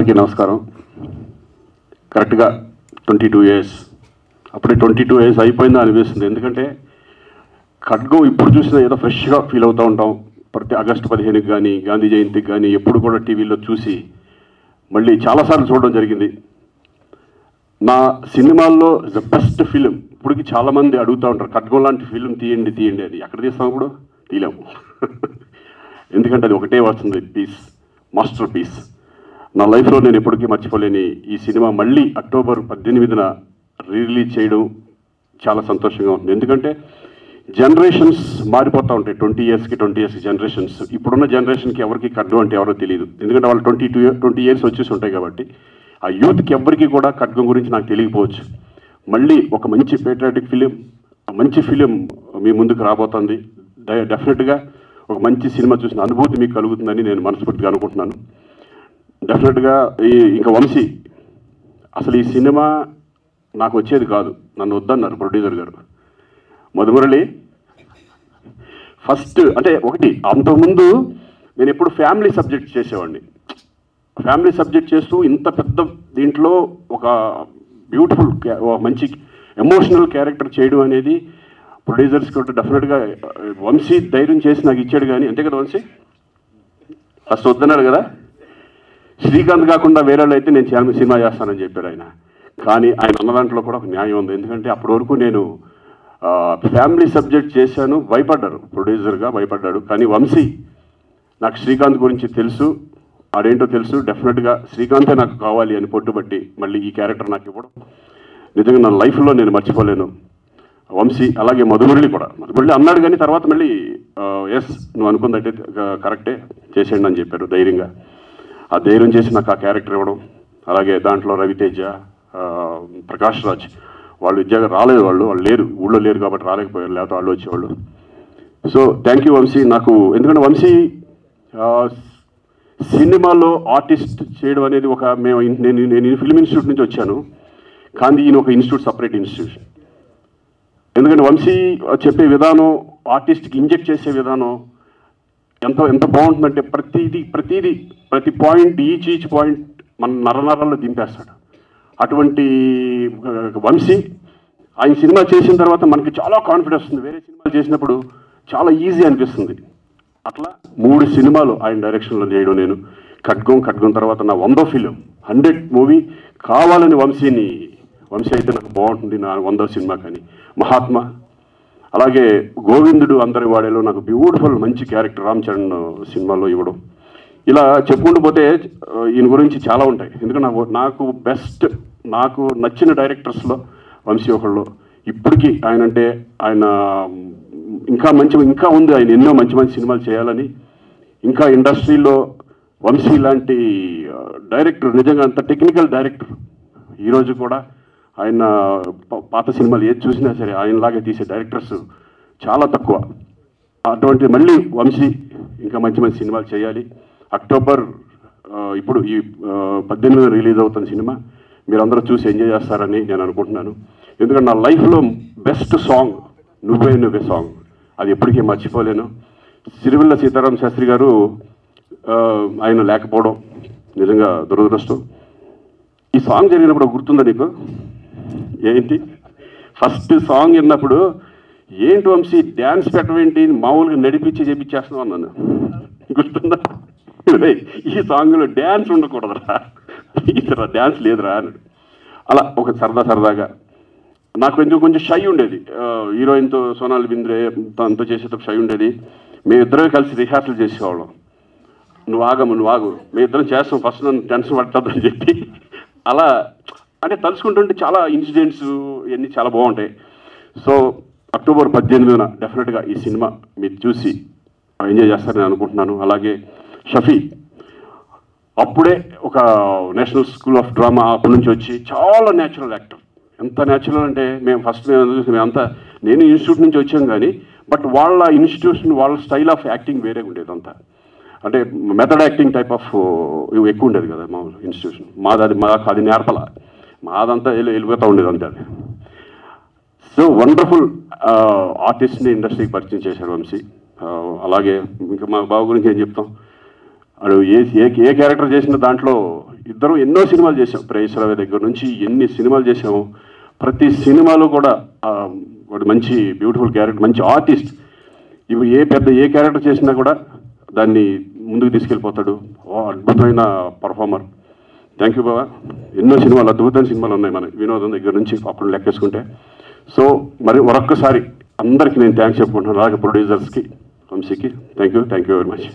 అందరికీ నమస్కారం. కరెక్ట్గా 22 ఇయర్స్, అప్పుడే 22 ఇయర్స్ అయిపోయిందా అనిపిస్తుంది. ఎందుకంటే ఖడ్గం ఇప్పుడు చూసినా ఏదో ఫ్రెష్గా ఫీల్ అవుతూ ఉంటాం. ప్రతి ఆగస్టు 15కి కానీ గాంధీ జయంతికి కానీ ఎప్పుడు కూడా టీవీలో చూసి మళ్ళీ చాలాసార్లు చూడడం జరిగింది. నా సినిమాల్లో ద బెస్ట్ ఫిలిం ఇప్పటికి చాలామంది అడుగుతూ ఉంటారు, ఖడ్గం లాంటి ఫిలిం తీయండి తీయండి. అది ఎక్కడ తీస్తాం ఇప్పుడు తీయలేము. ఎందుకంటే అది ఒకటే వస్తుంది, పీస్, మాస్టర్ పీస్. నా లైఫ్లో నేను ఎప్పటికీ మర్చిపోలేని ఈ సినిమా మళ్ళీ అక్టోబర్ 18న రిలీజ్ చేయడం చాలా సంతోషంగా ఉంటుంది. ఎందుకంటే జనరేషన్స్ మారిపోతూ ఉంటాయి. 20 ఇయర్స్కి జనరేషన్స్. ఇప్పుడున్న జనరేషన్కి ఎవరికి ఖడ్గం అంటే ఎవరో తెలియదు. ఎందుకంటే వాళ్ళు 20 ఇయర్స్ వచ్చేసి ఉంటాయి కాబట్టి ఆ యూత్కి ఎవరికి కూడా ఖడ్గం గురించి నాకు తెలియకపోవచ్చు. మళ్ళీ ఒక మంచి పేట్రియాటిక్ ఫిలిం, మంచి ఫిలిం మీ ముందుకు రాబోతుంది. డెఫినెట్గా ఒక మంచి సినిమా చూసిన అనుభూతి మీకు కలుగుతుందని నేను మనస్ఫూర్తిగా అనుకుంటున్నాను. డెఫినెట్గా ఇంకా వంశీ, అసలు ఈ సినిమా నాకు వచ్చేది కాదు, నన్ను వద్దన్నారు ప్రొడ్యూసర్ గారు. మధుమురళి ఫస్ట్ అంటే ఒకటి, అంతకుముందు నేను ఎప్పుడు ఫ్యామిలీ సబ్జెక్ట్ చేసేవాడిని. ఫ్యామిలీ సబ్జెక్ట్ చేస్తూ ఇంత పెద్ద దీంట్లో ఒక బ్యూటిఫుల్ మంచి ఎమోషనల్ క్యారెక్టర్ చేయడం అనేది ప్రొడ్యూసర్స్ కూడా డెఫినెట్గా వంశీ ధైర్యం చేసి నాకు ఇచ్చాడు. కానీ అంతే కదా వంశీ, ఫస్ట్ వద్దన్నాడు కదా. శ్రీకాంత్ కాకుండా వేరే వాళ్ళు అయితే నేను సినిమా చేస్తానని చెప్పారు ఆయన. కానీ ఆయన అన్న దాంట్లో కూడా ఒక న్యాయం ఉంది. ఎందుకంటే అప్పటి వరకు నేను ఫ్యామిలీ సబ్జెక్ట్ చేశాను, భయపడ్డారు, ప్రొడ్యూసర్గా భయపడ్డాడు. కానీ వంశీ, నాకు శ్రీకాంత్ గురించి తెలుసు, ఆడేంటో తెలుసు, డెఫినెట్గా శ్రీకాంతే నాకు కావాలి అని పట్టుబట్టి మళ్ళీ ఈ క్యారెక్టర్ నాకు ఇవ్వడం నిజంగా నా లైఫ్లో నేను మర్చిపోలేను. వంశీ అలాగే మధుమురళి కూడా. మధుమురళి అన్నాడు కానీ తర్వాత మళ్ళీ ఎస్ నువ్వు అనుకుందంటే కరెక్టే చేసేయండి అని చెప్పారు ధైర్యంగా. ఆ ధైర్యం చేసి నాకు ఆ క్యారెక్టర్ ఇవ్వడం, అలాగే దాంట్లో రవితేజ, ప్రకాష్ రాజ్ వాళ్ళు విద్యగా రాలేదు, వాళ్ళు లేరు, ఊళ్ళో లేరు కాబట్టి రాలేకపోయారు, లేకపోతే వాళ్ళు వచ్చేవాళ్ళు. So thank you Vamshi. నాకు ఎందుకంటే వంశీ సినిమాలో ఆర్టిస్ట్ చేయడం అనేది ఒక నేను ఫిల్మ్ ఇన్స్టిట్యూట్ నుంచి వచ్చాను, కానీ ఈయన ఒక ఇన్స్టిట్యూట్, సపరేట్ ఇన్స్టిట్యూషన్. ఎందుకంటే వంశీ చెప్పే విధానం, ఆర్టిస్ట్కి ఇంజెక్ట్ చేసే విధానం ఎంత బాగుంటుందంటే ప్రతి పాయింట్, ఈచ్ పాయింట్ మన నరనరాల్లో దింపేస్తాడు. అటువంటి వంశీ ఆయన సినిమా చేసిన తర్వాత మనకి చాలా కాన్ఫిడెన్స్ ఉంది. వేరే సినిమాలు చేసినప్పుడు చాలా ఈజీ అనిపిస్తుంది. అట్లా 3 సినిమాలు ఆయన డైరెక్షన్లో చేయడం, నేను ఖడ్గం తర్వాత నా 100వ ఫిలిం, 100 మూవీ కావాలని వంశీ అయితే నాకు బాగుంటుంది నా 100వ సినిమా. కానీ మహాత్మా, అలాగే గోవిందుడు అందరి వాడేలో నాకు బ్యూటిఫుల్ మంచి క్యారెక్టర్ రామ్ చరణ్ సినిమాలో ఇవ్వడం. ఇలా చెప్పుకుంటూ పోతే ఈయన గురించి చాలా ఉంటాయి. ఎందుకంటే నాకు నచ్చిన డైరెక్టర్స్లో వంశీ ఒకళ్ళు. ఇప్పటికీ ఆయన ఇంకా ఉంది, ఆయన ఎన్నో మంచి సినిమాలు చేయాలని. ఇంకా ఇండస్ట్రీలో వంశీ లాంటి డైరెక్టర్, నిజంగా అంత టెక్నికల్ డైరెక్టర్ ఈరోజు కూడా ఆయన పాత సినిమాలు ఏది చూసినా సరే ఆయనలాగే తీసే డైరెక్టర్స్ చాలా తక్కువ. అటువంటి మళ్ళీ వంశీ ఇంకా మంచి సినిమాలు చేయాలి. అక్టోబర్ ఇప్పుడు ఈ 18న రిలీజ్ అవుతున్న సినిమా మీరందరూ చూసి ఎంజాయ్ చేస్తారని నేను అనుకుంటున్నాను. ఎందుకంటే నా లైఫ్లో బెస్ట్ సాంగ్ నువ్వే సాంగ్, అది ఎప్పటికీ మర్చిపోలేను. సిరివెల్ల సీతారామ శాస్త్రి గారు ఆయన లేకపోవడం నిజంగా దురదృష్టం. ఈ సాంగ్ జరిగినప్పుడు గుర్తుందా నీకు? ఏంటి ఫస్ట్ సాంగ్ విన్నప్పుడు, ఏంటి వంశీ డ్యాన్స్ పెట్టవేంటి, మామూలుగా నడిపించి చేపించేస్తున్నావు అన్నాను. గుర్తుందా? ఈ సాంగ్లో డ్యాన్స్ ఉండకూడదురా, డ్యాన్స్ లేదురా అన్నాడు. అలా ఒక సరదాగా నాకు కొంచెం షై ఉండేది. హీరోయిన్తో, సోనాలి బింద్రే తనతో చేసేటప్పుడు షై ఉండేది. మేమిద్దరమే కలిసి రిహార్సల్ చేసేవాళ్ళం. నువ్వు ఆగు, మేమిద్దరం చేస్తాం, ఫస్ట్ నన్ను టెన్షన్ పట్టద్దని చెప్పి. అలా అంటే తలుచుకుంటుంటే చాలా ఇన్సిడెంట్స్ ఇవన్నీ చాలా బాగుంటాయి. సో అక్టోబర్ 18న డెఫినెట్గా ఈ సినిమా మీరు చూసి ఎంజాయ్ చేస్తారని అనుకుంటున్నాను. అలాగే షఫీ అప్పుడే ఒక నేషనల్ స్కూల్ ఆఫ్ డ్రామా అప్పటి నుంచి వచ్చి చాలా న్యాచురల్ యాక్టర్. ఎంత న్యాచురల్ అంటే మేమంతా నేను ఇన్స్టిట్యూట్ నుంచి వచ్చాం కానీ బట్ వాళ్ళ ఇన్స్టిట్యూషన్, వాళ్ళ స్టైల్ ఆఫ్ యాక్టింగ్ వేరే ఉండేది. అంతా అంటే మెథడ్ యాక్టింగ్ టైప్ ఆఫ్ ఎక్కువ ఉండేది కదా మామూలు ఇన్స్టిట్యూషన్. మాకు అది నేర్పల, మాదంతా వెళ్ళిపోతూ ఉండేది అంతే. అది సో వండర్ఫుల్ ఆర్టిస్ట్ని ఇండస్ట్రీకి పరిచయం చేశారు వంశీ. అలాగే ఇంకా మా బాబు గురించి ఏం చెప్తాం, వాడు ఏ క్యారెక్టర్ చేసిన దాంట్లో ఇద్దరం ఎన్నో సినిమాలు చేసాం, ప్రేయసరావు దగ్గర నుంచి ఎన్ని సినిమాలు చేసాము. ప్రతి సినిమాలో కూడా వాడు మంచి బ్యూటిఫుల్ క్యారెక్టర్, మంచి ఆర్టిస్ట్. ఇవి ఏ క్యారెక్టర్ చేసినా కూడా దాన్ని ముందుకు తీసుకెళ్ళిపోతాడు. అద్భుతమైన పర్ఫార్మర్. థ్యాంక్ యూ బాబా. ఎన్నో సినిమాలు, అద్భుతమైన సినిమాలు ఉన్నాయి మన వినోదం దగ్గర నుంచి అప్పుడు లెక్కేసుకుంటే. సో మరి మరొక్కసారి అందరికీ నేను థ్యాంక్స్ చెప్పుకుంటున్నాను. అలాగే ప్రొడ్యూసర్స్కి, వంశీకి థ్యాంక్ యూ వెరీ మచ్.